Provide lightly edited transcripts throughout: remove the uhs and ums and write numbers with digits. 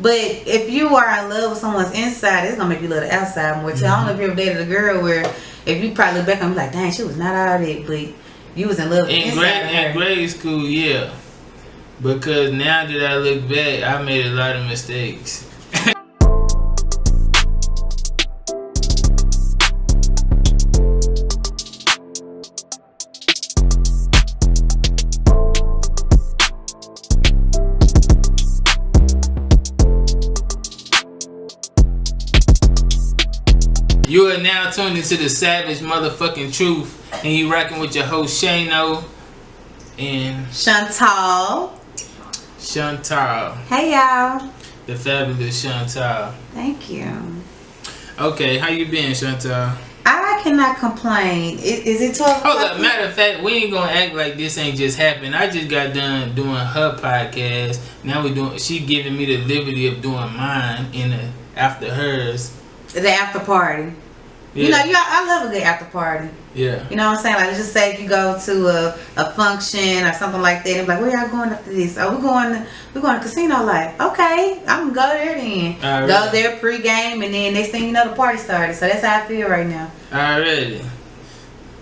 But if you are in love with someone's inside, it's gonna make you love the outside more too. I don't know if you ever dated a girl where if you probably look back and be like, dang, she was not all that, but you was in love with the inside. In grade school, yeah. Because now that I look back, I made a lot of mistakes. You are now tuned into the Savage motherfucking Truth, and you rocking with your host Shano and Chantal. Hey y'all. The fabulous Chantal. Thank you. Okay, how you been, Chantal? I cannot complain. Is it 12 o'clock? Hold up, matter of fact, we ain't gonna act like this ain't just happened. I just got done doing her podcast. Now she giving me the liberty of doing mine after hers. The after party. Yeah. You know, I love a good after party. Yeah. You know what I'm saying? Like, let's just say if you go to a function or something like that, and be like, where y'all going after this? Oh, we're going to casino life. Okay, I'm gonna go there then. Alright. Go there pre-game, and then next thing you know, the party started. So that's how I feel right now. Already.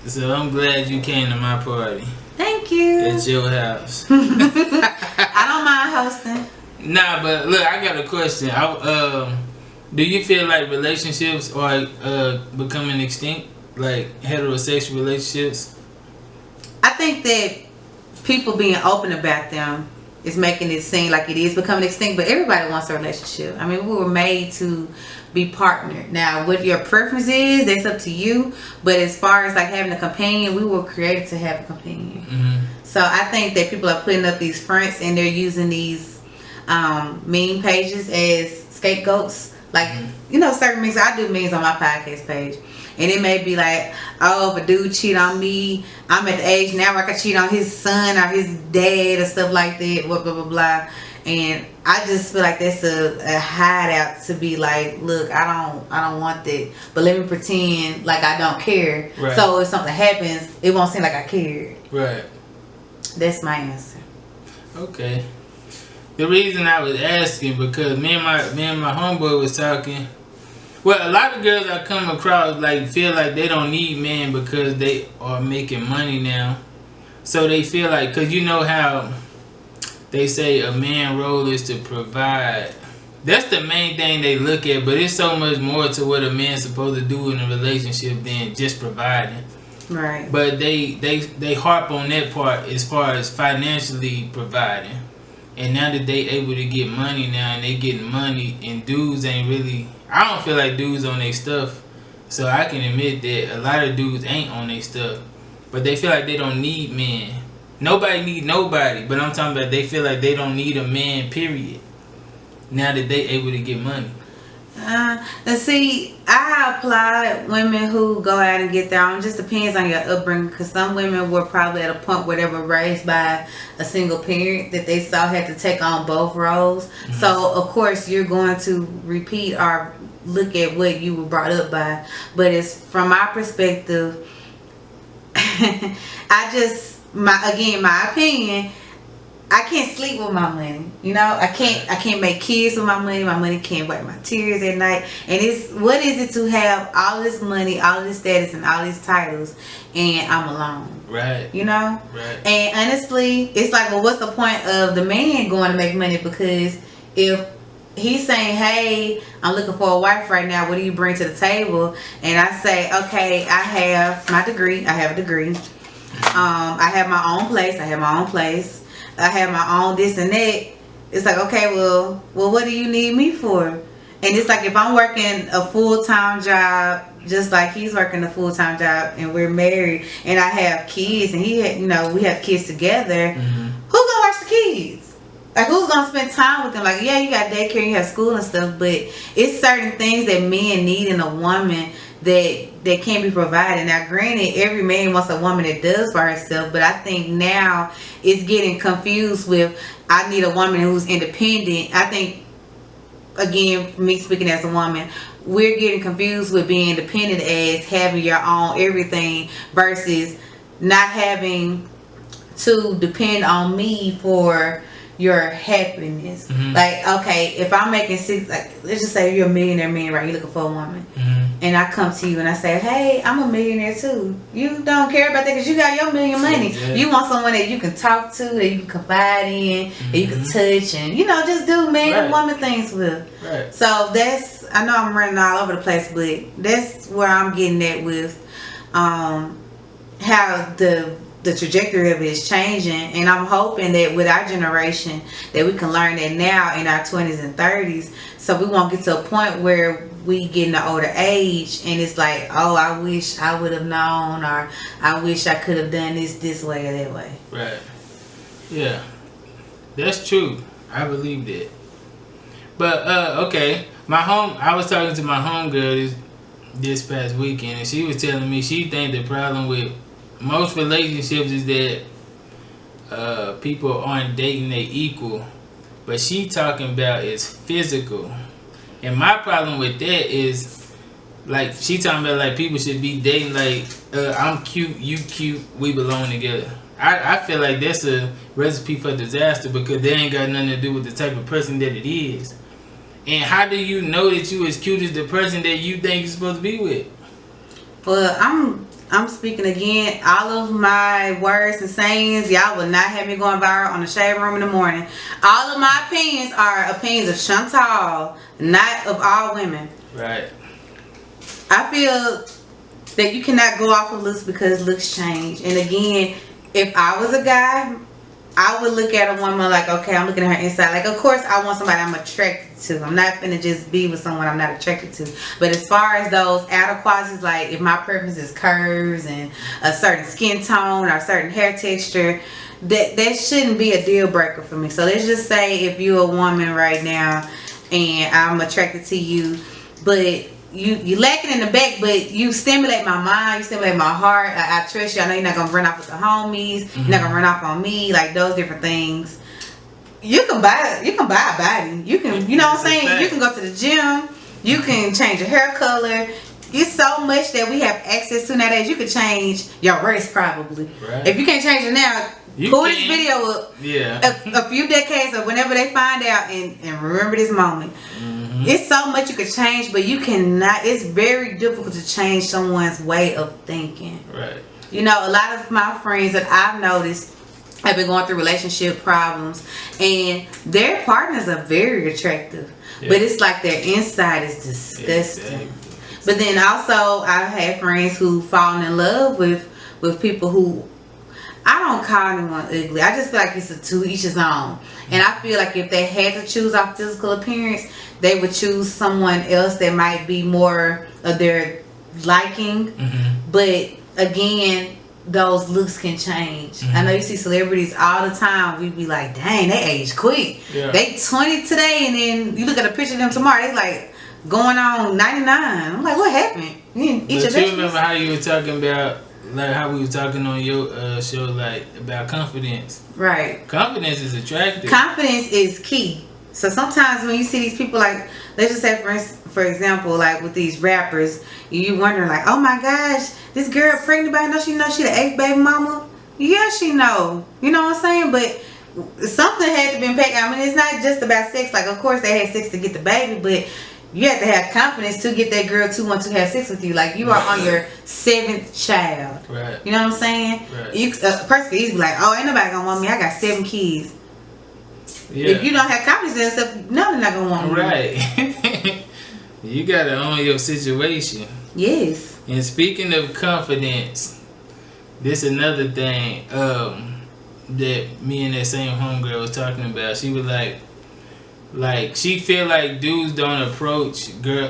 So I'm glad you came to my party. Thank you. It's your house. I don't mind hosting. Nah, but look, I got a question. Do you feel like relationships are becoming extinct? Like heterosexual relationships? I think that people being open about them is making it seem like it is becoming extinct, but everybody wants a relationship. I mean, we were made to be partnered. Now, what your preference is, that's up to you. But as far as like having a companion, we were created to have a companion. Mm-hmm. So I think that people are putting up these fronts and they're using these meme pages as scapegoats. Like, you know, certain memes, I do memes on my podcast page. And it may be like, oh, if a dude cheat on me, I'm at the age now where I can cheat on his son or his dad or stuff like that, blah, blah, blah, blah. And I just feel like that's a hideout to be like, look, I don't want that. But let me pretend like I don't care. Right. So if something happens, it won't seem like I cared. Right. That's my answer. Okay. The reason I was asking because me and my homeboy was talking. Well, a lot of girls I come across like feel like they don't need men because they are making money now. So they feel like, cause you know how they say a man's role is to provide. That's the main thing they look at, but it's so much more to what a man's supposed to do in a relationship than just providing. Right. But they harp on that part as far as financially providing. And now that they able to get money now and they getting money and dudes ain't really, I don't feel like dudes on their stuff. So I can admit that a lot of dudes ain't on their stuff. But they feel like they don't need men. Nobody need nobody. But I'm talking about they feel like they don't need a man, period. Now that they able to get money. See, I applaud women who go out and get their own. Just depends on your upbringing, because some women were probably at a point where they were raised by a single parent that they saw had to take on both roles. Mm-hmm. So of course you're going to repeat or look at what you were brought up by. But it's from my perspective, my opinion, I can't sleep with my money. You know, I can't make kids with my money. My money can't wipe my tears at night. And what is it to have all this money, all this status, and all these titles, and I'm alone? Right. You know? Right. And honestly, it's like, well, what's the point of the man going to make money? Because if he's saying, hey, I'm looking for a wife right now, what do you bring to the table? And I say, okay, I have my degree. I have a degree. I have my own place. I have my own this and that. It's like, okay, well, what do you need me for? And it's like, if I'm working a full-time job, just like he's working a full-time job, and we're married, and I have kids, and we have kids together, who's gonna watch the kids? Like, who's gonna spend time with them? Like, yeah, you got daycare, you have school and stuff, but it's certain things that men need in a woman that can't be provided. Now, granted, every man wants a woman that does for herself, but I think now it's getting confused with, I need a woman who's independent. I think, again, me speaking as a woman, we're getting confused with being independent as having your own everything versus not having to depend on me for your happiness. Like, okay, if I'm making six, like, let's just say you're a millionaire man, right? You're looking for a woman. And I come to you and I say, hey, I'm a millionaire too. You don't care about that because you got your million money. Exactly. You want someone that you can talk to, that you can confide in, that you can touch, and, you know, just do man and woman things with. Right. So that's, I know I'm running all over the place, but that's where I'm getting at with how the trajectory of it is changing. And I'm hoping that with our generation that we can learn that now in our 20s and 30s, so we won't get to a point where we get in the older age and it's like, oh, I wish I would have known, or I wish I could have done this way or that way. Right. Yeah. That's true. I believe that. But okay, I was talking to my homegirl this past weekend, and she was telling me she think the problem with most relationships is that people aren't dating their equal, but she talking about is physical. And my problem with that is, like, she talking about like people should be dating like I'm cute, you cute, we belong together. I feel like that's a recipe for disaster because they ain't got nothing to do with the type of person that it is. And how do you know that you as cute as the person that you think you're supposed to be with? Well, I'm speaking again. All of my words and sayings, y'all will not have me going viral on the Shade Room in the morning. All of my opinions are opinions of Chantal, not of all women. Right. I feel that you cannot go off of looks because looks change. And again, if I was a guy, I would look at a woman like, okay, I'm looking at her inside. Like, of course, I want somebody I'm attracted to. I'm not finna just be with someone I'm not attracted to. But as far as those outer qualities, like if my preference is curves and a certain skin tone or a certain hair texture, that shouldn't be a deal breaker for me. So let's just say if you're a woman right now and I'm attracted to you, but you lacking in the back, but you stimulate my mind, you stimulate my heart. I trust you. I know you're not gonna run off with the homies. You're not gonna run off on me. Like those different things. You can buy a body. You can, you know what I'm saying? You can go to the gym. You can change your hair color. It's so much that we have access to nowadays. You could change your race probably. Right. If you can't change it now, pull this video up. Yeah. A few decades or whenever they find out and remember this moment. It's so much you could change, but you cannot. It's very difficult to change someone's way of thinking. Right. You know, a lot of my friends that I've noticed have been going through relationship problems, and their partners are very attractive, but it's like their inside is disgusting. Exactly. But then also, I've had friends who fallen in love with people who, I don't call anyone ugly. I just feel like it's a to each his own. And I feel like if they had to choose off physical appearance, they would choose someone else that might be more of their liking. But again, those looks can change. I know you see celebrities all the time. We be like, dang, they age quick. Yeah. They 20 today, and then you look at a picture of them tomorrow, they like going on 99. I'm like, what happened? You remember how you were talking about, like how we were talking on your show, like about confidence. Right. Confidence is attractive. Confidence is key. So sometimes when you see these people, like, let's just say for example, like with these rappers, you wondering like, oh my gosh, this girl pregnant by her, she know she the 8th baby mama. Yeah, she know. You know what I'm saying? But something had to be packed. I mean, it's not just about sex. Like, of course they had sex to get the baby, but you have to have confidence to get that girl to want to have sex with you. Like, you are on your 7th child. Right. You know what I'm saying? Right. A person could easily be like, oh, ain't nobody gonna want me. I got 7 kids. Yeah. If you don't have confidence in yourself, no, they're not gonna want you. Right. You gotta own your situation. Yes. And speaking of confidence, this another thing that me and that same homegirl was talking about. She was like she feel like dudes don't approach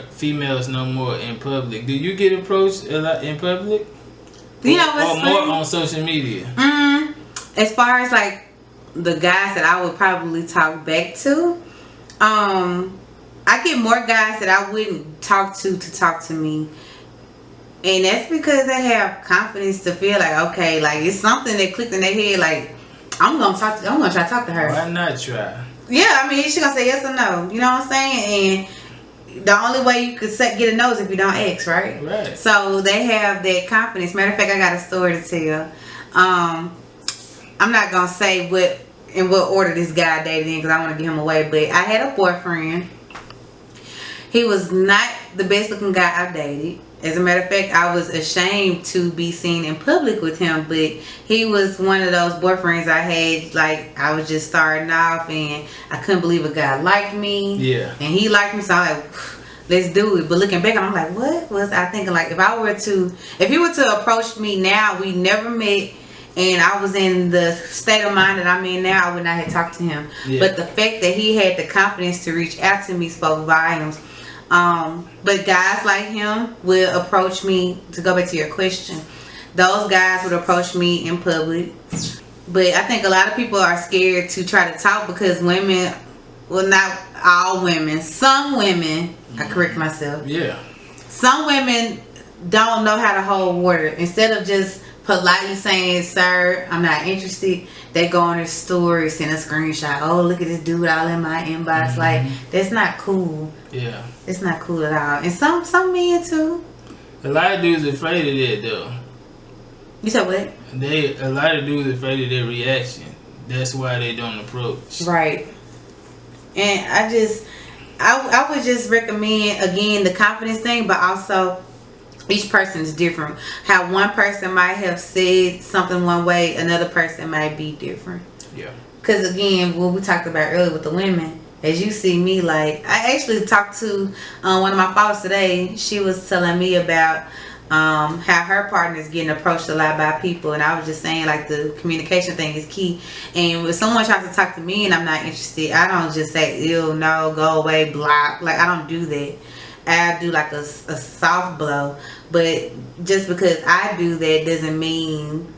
females no more in public. Do you get approached a lot in public? You know what's or more on social media? As far as like the guys that I would probably talk back to, I get more guys that I wouldn't talk to talk to me. And that's because they have confidence to feel like, okay, like it's something that clicked in their head, like I'm gonna try to talk to her. Why not try? Yeah, I mean, she gonna say yes or no. You know what I'm saying? And the only way you could get a no is if you don't ask, right? Right. So they have that confidence. Matter of fact, I got a story to tell. I'm not gonna say what in what order this guy dated in because I want to give him away. But I had a boyfriend. He was not the best looking guy I've dated. As a matter of fact, I was ashamed to be seen in public with him, but he was one of those boyfriends I had, like, I was just starting off and I couldn't believe a guy liked me. Yeah. And he liked me, so I'm like, let's do it. But looking back, I'm like, what was I thinking? Like, if he were to approach me now, we never met, and I was in the state of mind that I'm in now, I would not have talked to him. Yeah. But the fact that he had the confidence to reach out to me spoke volumes. But guys like him will approach me, to go back to your question, those guys would approach me in public. But I think a lot of people are scared to try to talk because women, well, not all women, some women, I correct myself. Yeah. Some women don't know how to hold water. Instead of just politely saying, sir, I'm not interested, they go on their story, send a screenshot. Oh, look at this dude all in my inbox. Like, that's not cool. Yeah. It's not cool at all. And some men too. A lot of dudes afraid of that though. You said what? A lot of dudes afraid of their reaction. That's why they don't approach. Right. And I would just recommend, again, the confidence thing, but also each person is different. How one person might have said something one way, another person might be different. Yeah. Because again, what we talked about earlier with the women, as you see me, like, I actually talked to one of my followers today. She was telling me about how her partner is getting approached a lot by people, and I was just saying, like, the communication thing is key. And when someone tries to talk to me and I'm not interested, I don't just say, ew, no, go away, block. Like, I don't do that. I do like a soft blow. But just because I do that doesn't mean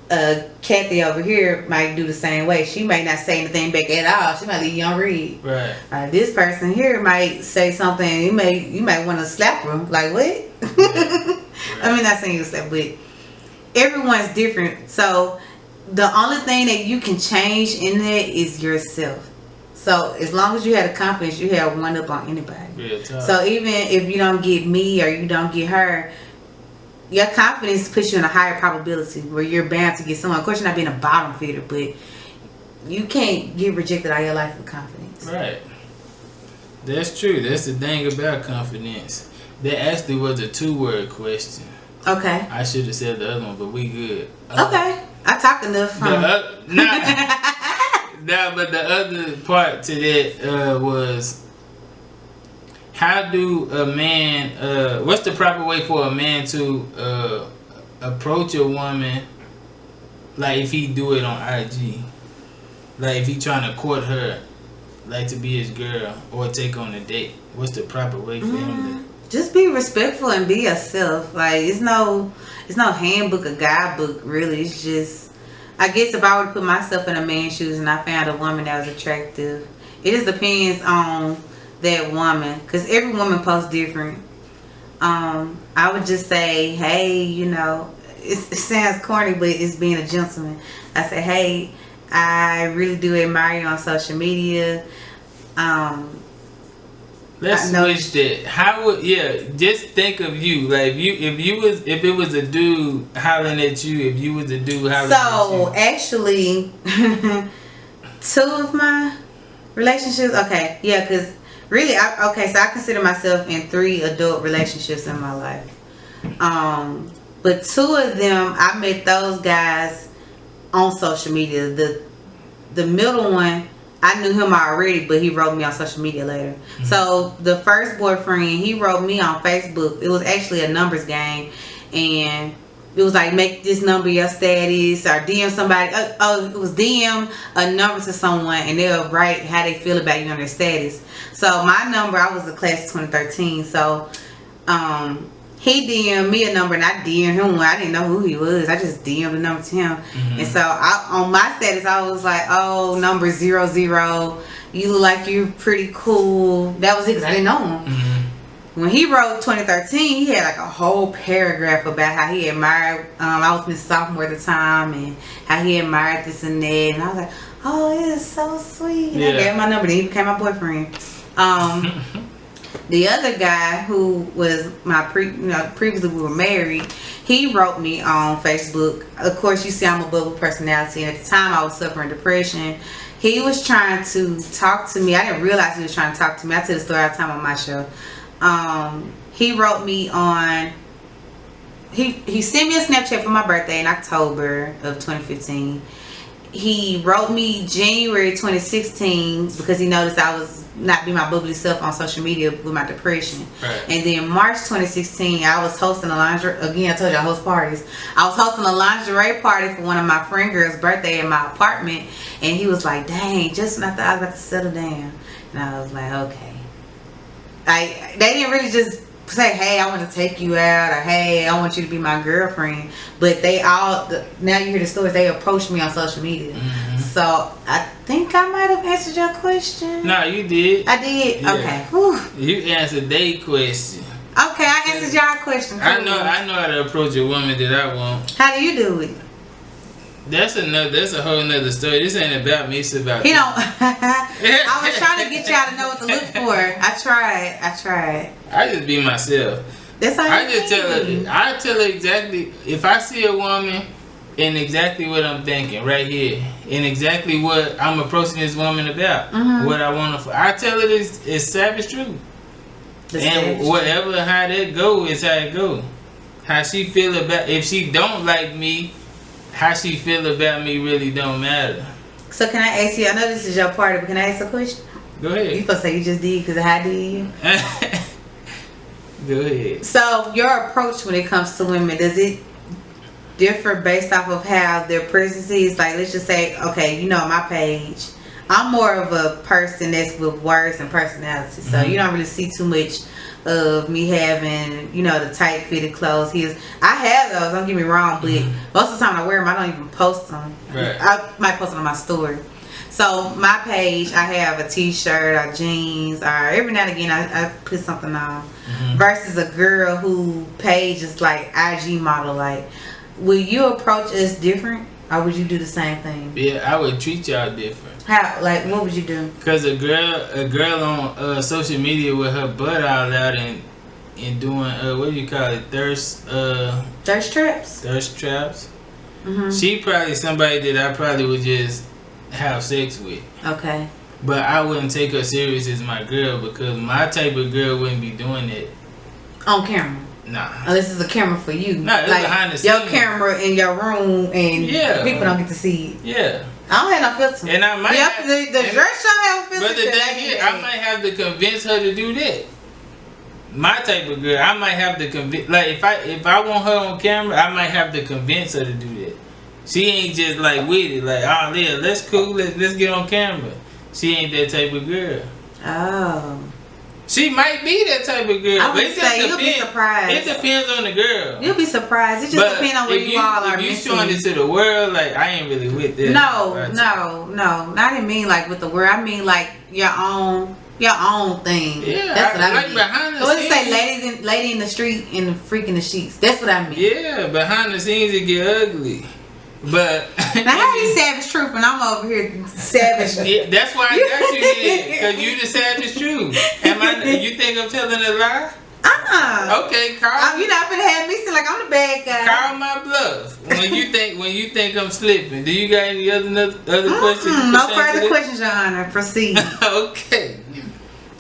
Kathy over here might do the same way. She might not say anything back at all. She might leave you on read. Right. This person here might say something. You might want to slap her. Like, what? Yeah. Right. I mean, not saying you slap, but everyone's different. So the only thing that you can change in that is yourself. So as long as you have the confidence, you have one up on anybody. Yeah, so even if you don't get me or you don't get her, your confidence puts you in a higher probability where you're bound to get someone. Of course, you're not being a bottom feeder, but you can't get rejected out of your life with confidence. Right. That's true. That's the thing about confidence. That actually was a 2-word question. Okay. I should have said the other one, but we good. Okay. I talked enough. But the other part to that was, how do a man, what's the proper way for a man to approach a woman, like if he do it on IG? Like if he trying to court her, like to be his girl or take on a date. What's the proper way for him to... Just be respectful and be yourself. Like, it's no handbook or guidebook, really. It's just, I guess if I were to put myself in a man's shoes and I found a woman that was attractive, it just depends on that woman, because every woman posts different. I would just say, hey, you know, it sounds corny, but it's being a gentleman. I say, hey, I really do admire you on social media. Let's switch that. How would just think of you, like if it was a dude hollering at you, if you was a dude hollering at you. So actually, 2 of my relationships, okay, yeah, because really, so I consider myself in 3 adult relationships in my life. But 2 of them, I met those guys on social media. The middle one, I knew him already, but he wrote me on social media later. Mm-hmm. So the first boyfriend, he wrote me on Facebook. It was actually a numbers game, and it was like, make this number your status, or DM somebody. It was DM a number to someone, and they'll write how they feel about you on their status. So my number, I was a class of 2013. So he DM'd me a number, and I DM'd him. I didn't know who he was. I just DM'd the number to him. Mm-hmm. And so on my status, I was like, oh, number 00. You look like you're pretty cool. That was it, because I didn't know him. Mm-hmm. When he wrote 2013, he had like a whole paragraph about how he admired, I was Miss Sophomore at the time, and how he admired this and that. And I was like, oh, it is so sweet. And I gave him my number, then he became my boyfriend. The other guy who was previously we were married, he wrote me on Facebook. Of course, you see I'm a bubble personality, and at the time I was suffering depression. He was trying to talk to me. I didn't realize he was trying to talk to me. I tell the story all the time on my show. He wrote me on. He sent me a Snapchat for my birthday in October of 2015. He wrote me January 2016 because he noticed I was not being my bubbly self on social media with my depression. Right. And then March 2016, I was hosting a lingerie. Again, I told you I host parties. I was hosting a lingerie party for one of my friend girls' birthday in my apartment, and he was like, "Dang, just when I thought I was about to settle down," and I was like, "Okay." They didn't really just say, "Hey, I want to take you out," or "Hey, I want you to be my girlfriend," but they all, now you hear the stories, they approached me on social media. Mm-hmm. So I think I might have answered your question. No, you did. I did. Yeah. Okay. Whew. You answered their question. Okay, I answered y'all question. I know how to approach a woman that I want. How do you do it? That's a whole nother story. This ain't about me, it's about He you. don't. I was trying to get y'all to know what to look for. I tried. I just be myself. That's how I you just tell her. I tell her exactly if I see a woman and exactly what I'm thinking right here, and exactly what I'm approaching this woman about, what I want to. I tell her this is savage truth, and whatever how that go is how it go. How she feel about if she don't like me, how she feel about me really don't matter. So can I ask you? I know this is your party, but can I ask a question? Go ahead. You supposed to say you just did because I did you. Go ahead. So your approach when it comes to women, does it differ based off of how their presence is? Like, let's just say, okay, you know, on my page, I'm more of a person that's with words and personality. So you don't really see too much of me having, you know, the tight fitted clothes. I have those, don't get me wrong, but most of the time I wear them, I don't even post them. Right. I might post them on my story. So my page, I have a t-shirt or jeans, or every now and again I put something on. Versus a girl who page is like IG model. Like, will you approach us different, or would you do the same thing? Yeah, I would treat y'all different. How? Like, what would you do? Cause a girl on social media with her butt all out and doing what do you call it, thirst traps. Thirst traps. She probably somebody that I probably would just have sex with. Okay. But I wouldn't take her serious as my girl because my type of girl wouldn't be doing it On camera. Nah. This is a camera for you. Nah, it's like behind the your scenes. camera in your room, and people don't get to see it. Yeah. I don't have no filter. And I might the dress don't have a filter. But the thing is, I might have to convince her to do that. My type of girl, I might have to convince. Like if I want her on camera, I might have to convince her to do that. She ain't just like with it. Like, oh yeah, let's cool. Let's get on camera. She ain't that type of girl. Oh. She might be that type of girl. I would say you'll be surprised. It depends on the girl. You'll be surprised. It just depends on where you all are. If you showing it to the world, like I ain't really with that. No. I didn't mean like with the world. I mean like your own thing. Yeah, that's what I like mean. behind the so scenes. Say lady in the street and freak in the sheets. That's what I mean. Yeah, behind the scenes it get ugly. But now how you savage truth and I'm over here savage? Yeah, that's why I got you here, because you the savage truth. You think I'm telling a lie? Okay, Carl. You're not gonna have me seem like I'm the bad guy. Call my bluff. When you think I'm slipping. Do you got any other questions? No further questions, Your Honor. Proceed. Okay.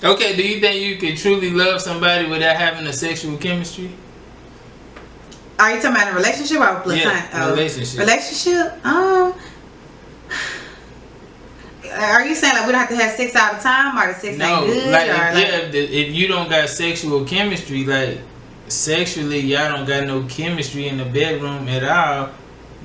Okay, do you think you could truly love somebody without having a sexual chemistry? Are you talking about a relationship or a platonic? Yeah, relationship. Relationship? Are you saying like we don't have to have sex all the time, or the sex ain't good? Like if you don't got sexual chemistry, like sexually y'all don't got no chemistry in the bedroom at all,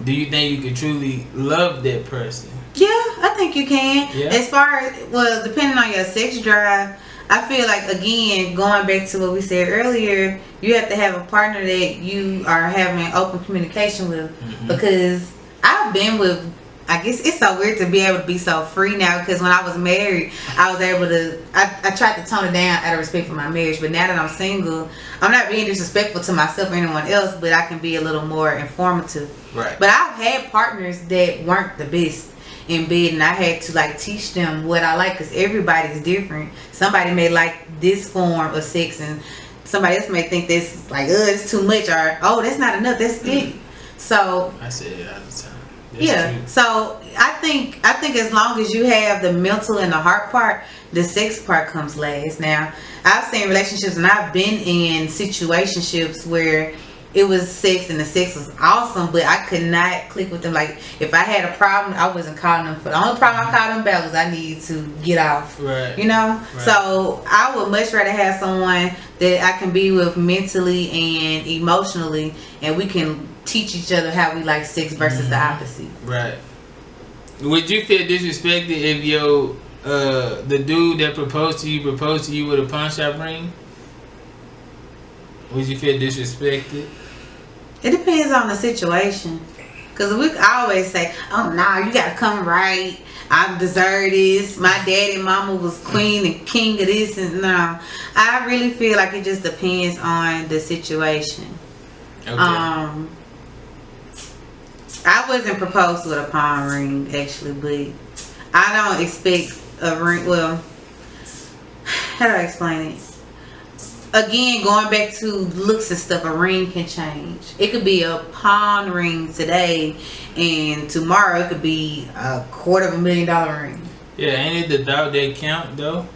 do you think you could truly love that person? Yeah, I think you can. Yeah. As far as, depending on your sex drive, I feel like, again, going back to what we said earlier, you have to have a partner that you are having open communication with. Because I've been with, I guess it's so weird to be able to be so free now, because when I was married, I was able to, I tried to tone it down out of respect for my marriage, but now that I'm single, I'm not being disrespectful to myself or anyone else, but I can be a little more informative. Right. But I've had partners that weren't the best. in bed, and I had to like teach them what I like, because everybody's different. Somebody may like this form of sex, and somebody else may think this like, it's too much, or oh, that's not enough, that's it. So I say it all the time. yeah. True. So I think as long as you have the mental and the heart part, the sex part comes last. Now, I've seen relationships and I've been in situationships where it was sex and the sex was awesome, but I could not click with them. Like, if I had a problem, I wasn't calling them for the only problem I called them about was I needed to get off. Right. You know? Right. So I would much rather have someone that I can be with mentally and emotionally, and we can teach each other how we like sex versus the opposite. Right. Would you feel disrespected if your the dude that proposed to you with a pawn shop ring? Would you feel disrespected? It depends on the situation. Because I always say, oh, nah, you got to come right. I deserve this. My daddy and mama was queen and king of this. And no, I really feel like it just depends on the situation. Okay. I wasn't proposed with a pawn ring, actually, but I don't expect a ring. Well, how do I explain it? Again, going back to looks and stuff, a ring can change. It could be a pawn ring today, and tomorrow it could be a $250,000 ring. Yeah, ain't it the thought that count though?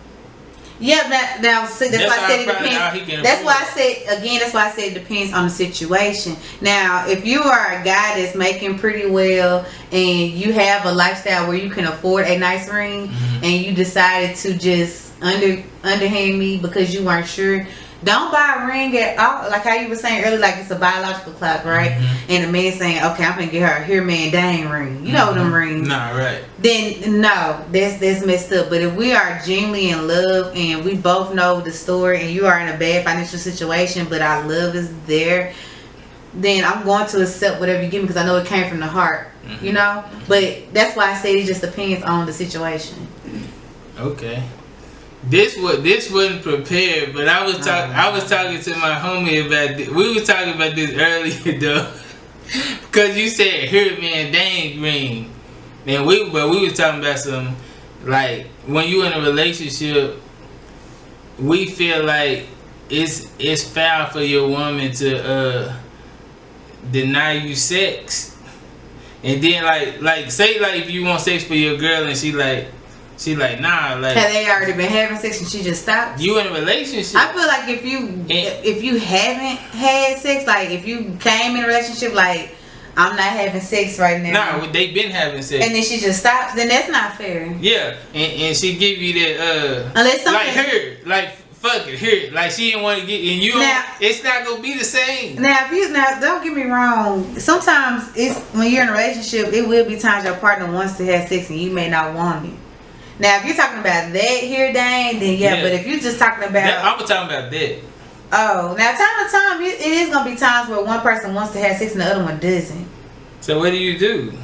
Yeah, now see, that's why I said it depends. That's why I said again. That's why I said it depends on the situation. Now, if you are a guy that's making pretty well and you have a lifestyle where you can afford a nice ring, and you decided to just underhand me because you weren't sure, don't buy a ring at all. Like how you were saying earlier, like it's a biological clock, right? And the man saying, okay, I'm gonna get her a here man dang ring. You know them rings. Nah, right. Then no, that's messed up. But if we are genuinely in love and we both know the story, and you are in a bad financial situation, but our love is there, then I'm going to accept whatever you give me because I know it came from the heart. You know? But that's why I say it just depends on the situation. Okay. This wasn't prepared, but I was talking to my homie about this. We were talking about this earlier though, because you said here man dang ring, and we were talking about some, like when you in a relationship, we feel like it's foul for your woman to deny you sex, and then like say like if you want sex for your girl and she like nah, like have they already been having sex and she just stopped? You in a relationship. I feel like if you haven't had sex, like if you came in a relationship like I'm not having sex right now. Nah, they been having sex. And then she just stops, then that's not fair. Yeah, and she give you that unless something like her, like fuck it, here, like she didn't want to get, and you now, it's not gonna be the same. Now don't get me wrong. Sometimes it's when you're in a relationship, it will be times your partner wants to have sex and you may not want it. Now, if you're talking about that here, Dane, then yeah. But if you're just talking about... I was talking about that. Oh, now time to time, it is going to be times where one person wants to have sex and the other one doesn't. So what do you do?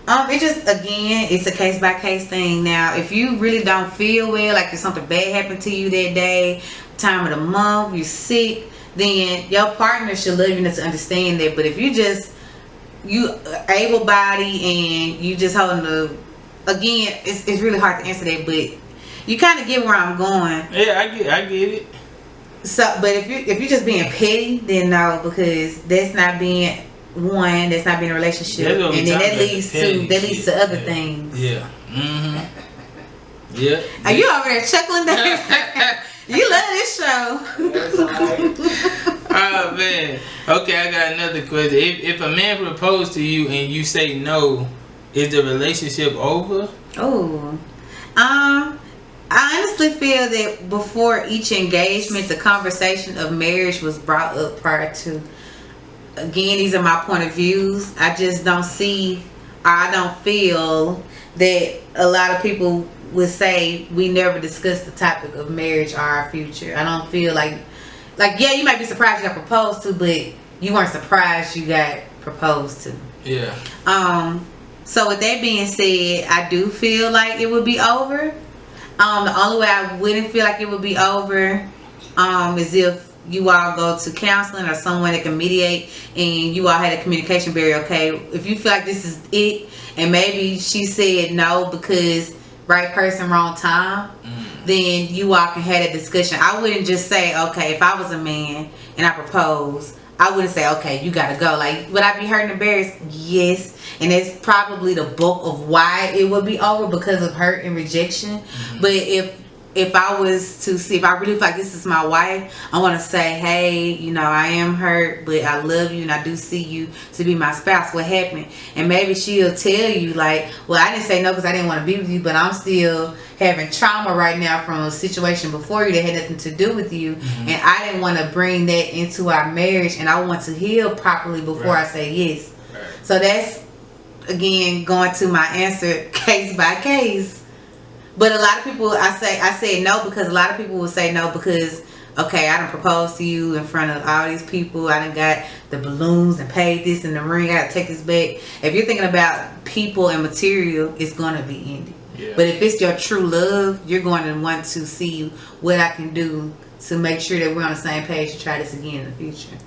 It just, again, it's a case-by-case thing. Now, if you really don't feel well, like if something bad happened to you that day, time of the month, you're sick, then your partner should love you enough to understand that. But if you able-bodied and you just holding the... Again, it's really hard to answer that, but you kind of get where I'm going. Yeah, I get it. So, but if you're just being petty, then no, because that's not being that's not being a relationship, and then that leads to other things. Yeah. Yeah. Are you over there chuckling there? You love this show. Oh man. Okay, I got another question. If a man proposed to you and you say no, is the relationship over? Oh, I honestly feel that before each engagement, the conversation of marriage was brought up prior to. Again, these are my point of views. I just don't see, or I don't feel that a lot of people would say we never discussed the topic of marriage or our future. I don't feel like yeah, you might be surprised you got proposed to, but you weren't surprised you got proposed to. Yeah. So with that being said, I do feel like it would be over. The only way I wouldn't feel like it would be over is if you all go to counseling or someone that can mediate, and you all had a communication barrier. Okay, if you feel like this is it, and maybe she said no because right person, wrong time, then you all can have that discussion. I wouldn't just say, okay, if I was a man and I proposed, I wouldn't say, okay, you gotta go. Like, would I be hurt and embarrassed? Yes. And it's probably the bulk of why it would be over, because of hurt and rejection. But if I was to see, if I really feel like this is my wife, I want to say, hey, you know, I am hurt, but I love you and I do see you to be my spouse. What happened? And maybe she'll tell you, like, well, I didn't say no because I didn't want to be with you, but I'm still having trauma right now from a situation before you that had nothing to do with you. And I didn't want to bring that into our marriage, and I want to heal properly before I say yes. So that's, again, going to my answer case by case. But a lot of people, I said no because a lot of people will say no because, okay, I done proposed to you in front of all these people. I done got the balloons and paid this in the ring. I got to take this back. If you're thinking about people and material, it's going to be ended. Yeah. But if it's your true love, you're going to want to see what I can do to make sure that we're on the same page to try this again in the future.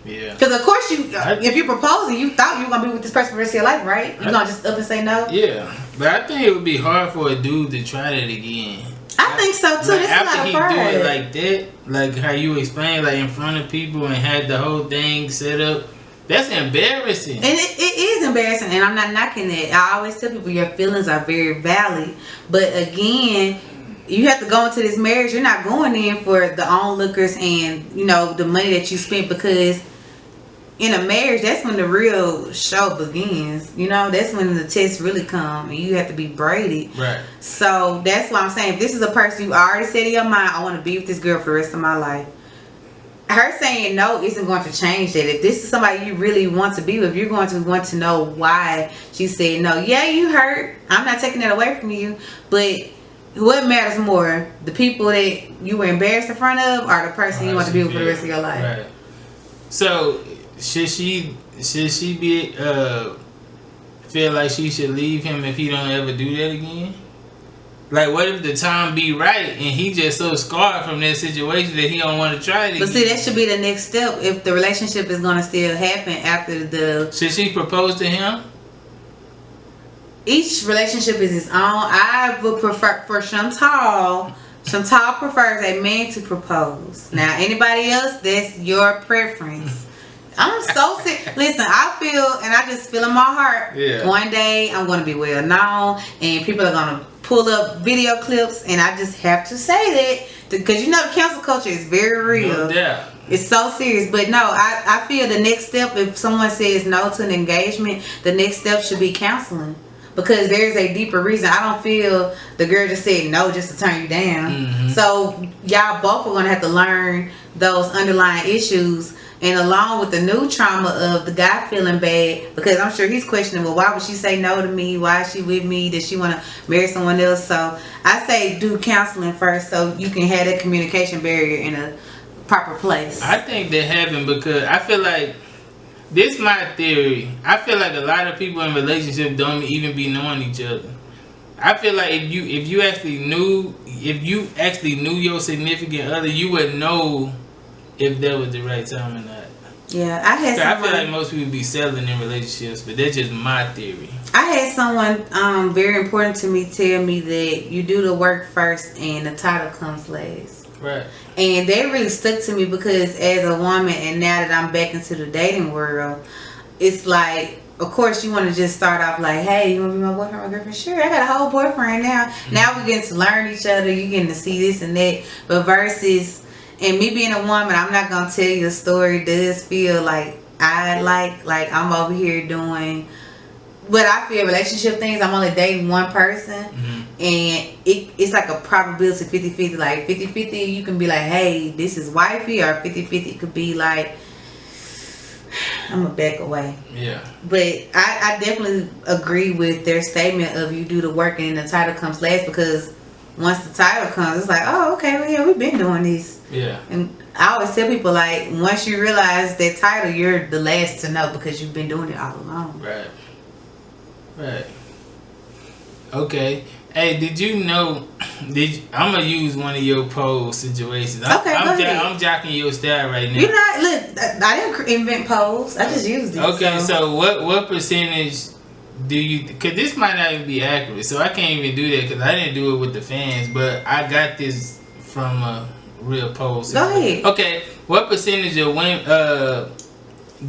Yeah. Because of course if you're proposing, you thought you were gonna be with this person for the rest of your life, right? You're gonna just up and say no. Yeah, but I think it would be hard for a dude to try that again. I think so too. Like, after he do it like that, like how you explained, like in front of people and had the whole thing set up. That's embarrassing. And it is embarrassing, and I'm not knocking it. I always tell people your feelings are very valid, but again, you have to go into this marriage. You're not going in for the onlookers and, you know, the money that you spent, because in a marriage, that's when the real show begins. You know, that's when the tests really come and you have to be braided. Right. So that's why I'm saying, if this is a person you already said in your mind, I want to be with this girl for the rest of my life, her saying no isn't going to change that. If this is somebody you really want to be with, you're going to want to know why she said no. Yeah, you hurt. I'm not taking that away from you, but what matters more, the people that you were embarrassed in front of, or the person you want to be with for the rest of your life? Right. So should she be feel like she should leave him if he don't ever do that again? Like, what if the time be right and he just so scarred from that situation that he don't want to try it again? But see, that should be the next step if the relationship is going to still happen after the... Should she propose to him? Each relationship is its own. I would prefer for Chantal. Chantal prefers a man to propose. Now, anybody else, that's your preference. I'm so sick. Listen, I feel, and I just feel in my heart, one day I'm going to be well known, and people are going to pull up video clips, and I just have to say that, because you know the cancel culture is very real. Yeah. It's so serious. But no, I feel the next step, if someone says no to an engagement, the next step should be counseling. Because there's a deeper reason. I don't feel the girl just said no just to turn you down. So y'all both are going to have to learn those underlying issues, and along with the new trauma of the guy feeling bad, because I'm sure he's questioning, well, why would she say no to me? Why is she with me? Does she want to marry someone else? So I say do counseling first, so you can have that communication barrier in a proper place. I think they haven't, because I feel like, this is my theory, I feel like a lot of people in relationships don't even be knowing each other. I feel like if you actually knew your significant other, you would know if that was the right time or not. Yeah, I feel like most people be settling in relationships, but that's just my theory. I had someone very important to me tell me that you do the work first and the title comes last. Right. And that really stuck to me, because as a woman, and now that I'm back into the dating world, it's like, of course you want to just start off like, hey, you want to be my boyfriend, my girlfriend? Sure, I got a whole boyfriend now. Now we're getting to learn each other. You're getting to see this and that. But versus, and me being a woman, I'm not going to tell you a story, does feel like I like I'm over here doing what I feel relationship things. I'm only dating one person, and it's like a probability 50-50. Like 50-50, you can be like, hey, this is wifey, or 50-50 could be like, I'm gonna back away. Yeah. But I definitely agree with their statement of you do the work and then the title comes last, because once the title comes, it's like, oh, okay, well, yeah, we've been doing this. Yeah. And I always tell people, like, once you realize that title, you're the last to know, because you've been doing it all along. Right. Right. Okay. Hey, did you know? I'm gonna use one of your pole situations. Okay, go ahead. I'm jocking your style right now. You're not. Look, I didn't invent pose. I just used it. Okay, so what percentage do you? Because this might not even be accurate, so I can't even do that because I didn't do it with the fans. But I got this from a real pole situation. Go ahead. Okay, what percentage of women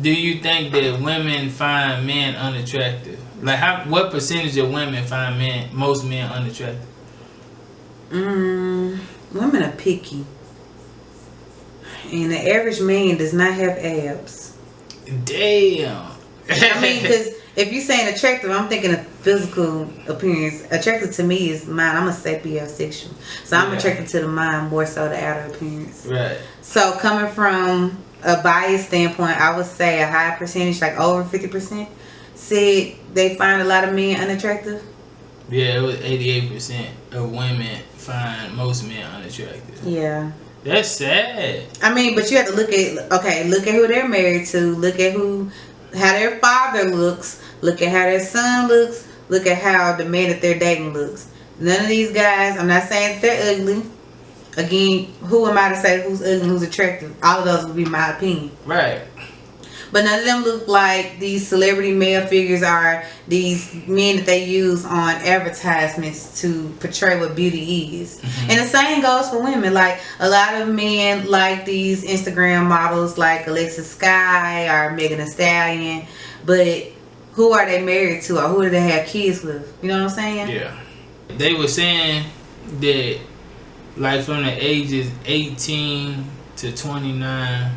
do you think that women find men unattractive? Like, what percentage of women find most men unattractive? Women are picky, and the average man does not have abs. Damn. I mean, because if you're saying attractive, I'm thinking of physical appearance. Attractive to me is mine. I'm a sapiosexual, so I'm attracted to the mind more so the outer appearance. Right. So coming from a bias standpoint, I would say a high percentage, like over 50%, said they find a lot of men unattractive. Yeah, it was 88% of women find most men unattractive. Yeah. That's sad. I mean, but you have to look at who they're married to, look at how their father looks, look at how their son looks, look at how the man that they're dating looks. None of these guys, I'm not saying that they're ugly. Again, who am I to say who's ugly and who's attractive? All of those would be my opinion. Right. But none of them look like these celebrity male figures are these men that they use on advertisements to portray what beauty is. Mm-hmm. And the same goes for women. Like, a lot of men like these Instagram models like Alexis Sky or Megan Thee Stallion. But who are they married to, or who do they have kids with? You know what I'm saying? Yeah. They were saying that, like, from the ages 18 to 29,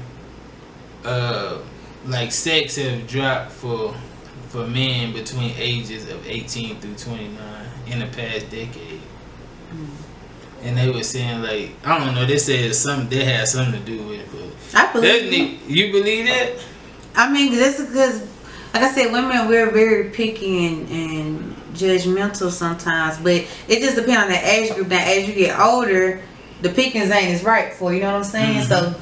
like, sex have dropped for men between ages of 18 through 29 in the past decade. And they were saying, like, I don't know, they said they had something to do with it, but I believe you believe that? I mean, this is because, like I said, women, we're very picky and judgmental sometimes, but it just depends on the age group. Now, as you get older, the pickings ain't as right for you, know what I'm saying? So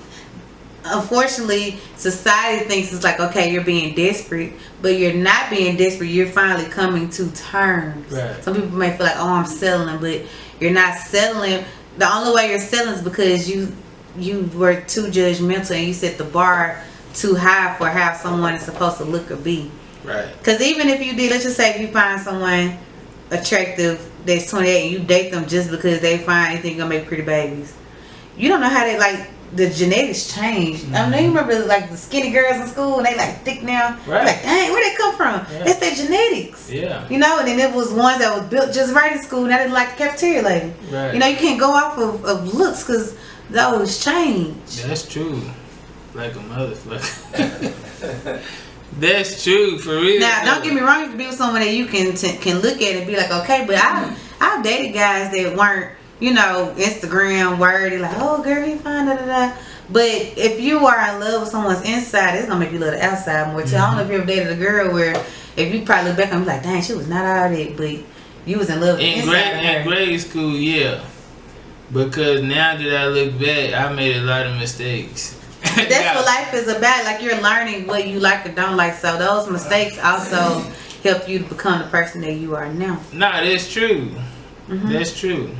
unfortunately, society thinks it's like, okay, you're being desperate, but you're not being desperate. You're finally coming to terms. Right. Some people may feel like, oh, I'm settling, but you're not settling. The only way you're settling is because you were too judgmental and you set the bar too high for how someone is supposed to look or be. Right. Because even if you did, let's just say if you find someone attractive that's 28 and you date them just because they find you think you're gonna make pretty babies, you don't know how they, like, the genetics change. I mean, you remember like the skinny girls in school and they like thick now. Right. Like, dang, where they come from? Yeah. It's their genetics. Yeah. You know, and then it was ones that was built just right in school. Now they like the cafeteria lady. Right. You know, you can't go off of looks because those change. That's true. Like a motherfucker. That's true, for real. Now, don't get me wrong. You can be with someone that you can look at and be like, okay, but I've dated guys that weren't, you know, Instagram worthy, like, oh, girl, he fine, da da da. But if you are in love with someone's inside, it's gonna make you love the outside more too. I don't know if you ever dated a girl where if you probably look back and be like, dang, she was not all that, but you was in love with the inside. In grade school, yeah. Because now that I look back, I made a lot of mistakes. That's what life is about. Like, you're learning what you like or don't like. So those mistakes also help you to become the person that you are now. Nah, that's true. That's true.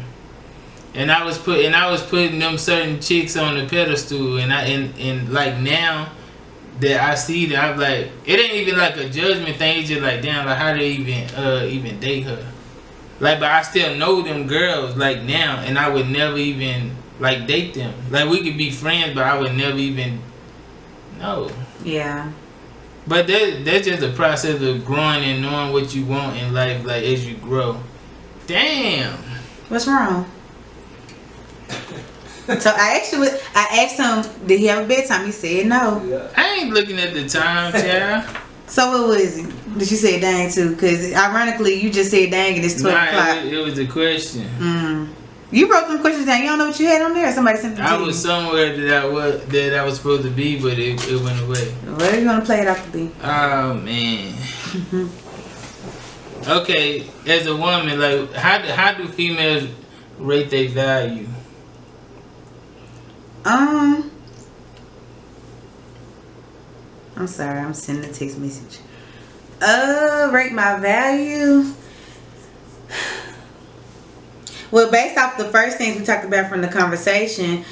And I was putting them certain chicks on the pedestal, and like now that I see that, I'm like, it ain't even like a judgment thing. It's just like, damn, like, how they even date her? Like, but I still know them girls like now, and I would never even like date them. Like, we could be friends, but I would never even know. Yeah. But that's just a process of growing and knowing what you want in life, like, as you grow. Damn. What's wrong? So I asked him, did he have a bedtime? He said no. Yeah. I ain't looking at the time, child. So what was it? Did you say dang too? Because ironically, you just said dang and it's 12 o'clock. It was a question. You wrote them questions down. You don't know what you had on there? Somebody sent it to you. I was somewhere that I was supposed to be, but it went away. Where are you gonna play it off to be? Oh man. Okay, as a woman, like, how do females rate their value? I'm sorry, I'm sending a text message. Rate my value. Well, based off the first things we talked about from the conversation,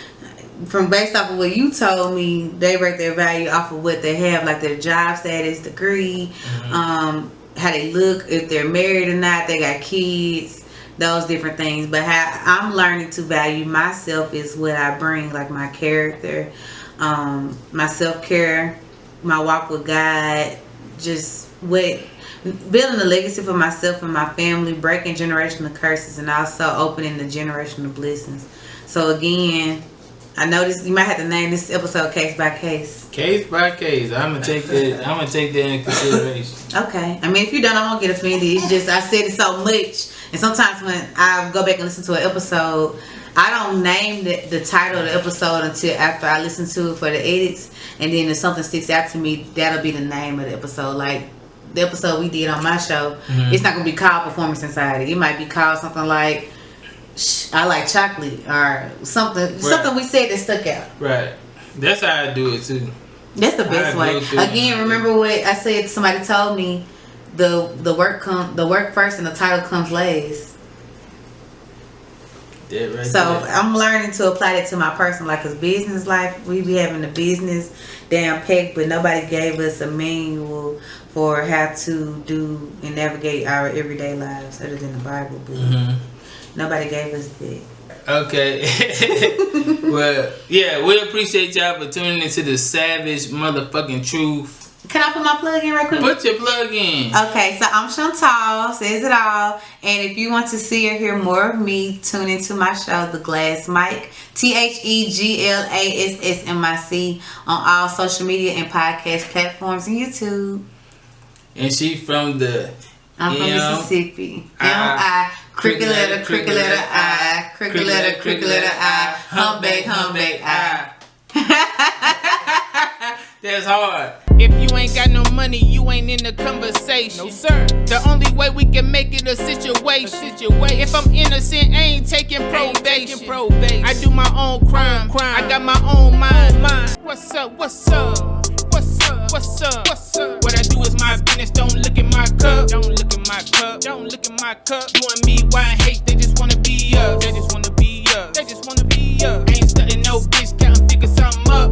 based off of what you told me, they rate their value off of what they have, like their job status, degree, how they look, if they're married or not, they got kids, those different things. But how I'm learning to value myself is what I bring, like my character, my self-care, my walk with God, just what building a legacy for myself and my family, breaking generational curses, and also opening the generational blessings. So again, I know this. You might have to name this episode "Case by Case." Case by case. I'm gonna take that. I'm gonna take that into consideration. Okay. I mean, if you don't, I won't get offended. It's just I said it so much, and sometimes when I go back and listen to an episode, I don't name the title of the episode until after I listen to it for the edits, and then if something sticks out to me, that'll be the name of the episode. Like the episode we did on my show, it's not gonna be called Performance Anxiety. It might be called something like I like chocolate or something. Right. Something we said that stuck out. Right. That's how I do it too. That's the best way. Again, remember what I said? Somebody told me the work first and the title comes last. Right, so I'm learning to apply that to my personal life, because business life, we be having the business down packed, but nobody gave us a manual for how to do and navigate our everyday lives other than the Bible. But nobody gave us that. Okay. Well, yeah, we appreciate y'all for tuning into the Savage motherfucking Truth. Can I put my plug in right quick? Put your plug in. Okay, so I'm Chantal, says it all. And if you want to see or hear more of me, tune into my show, The Glass Mic, TheGlassMic, on all social media and podcast platforms and YouTube. And she from the I'm from Mississippi. M-I, cricket letter, I, cricket letter, I, humpback, I. That's hard. If you ain't got no money, you ain't in the conversation. No, sir. The only way we can make it a situation. If I'm innocent, I ain't taking probation. I do my own crime. I got my own mind. What's up? What I do is my business. Don't look at my cup. You and me, why hate? They just wanna be us. Ain't stunting no bitch, counting figure something up.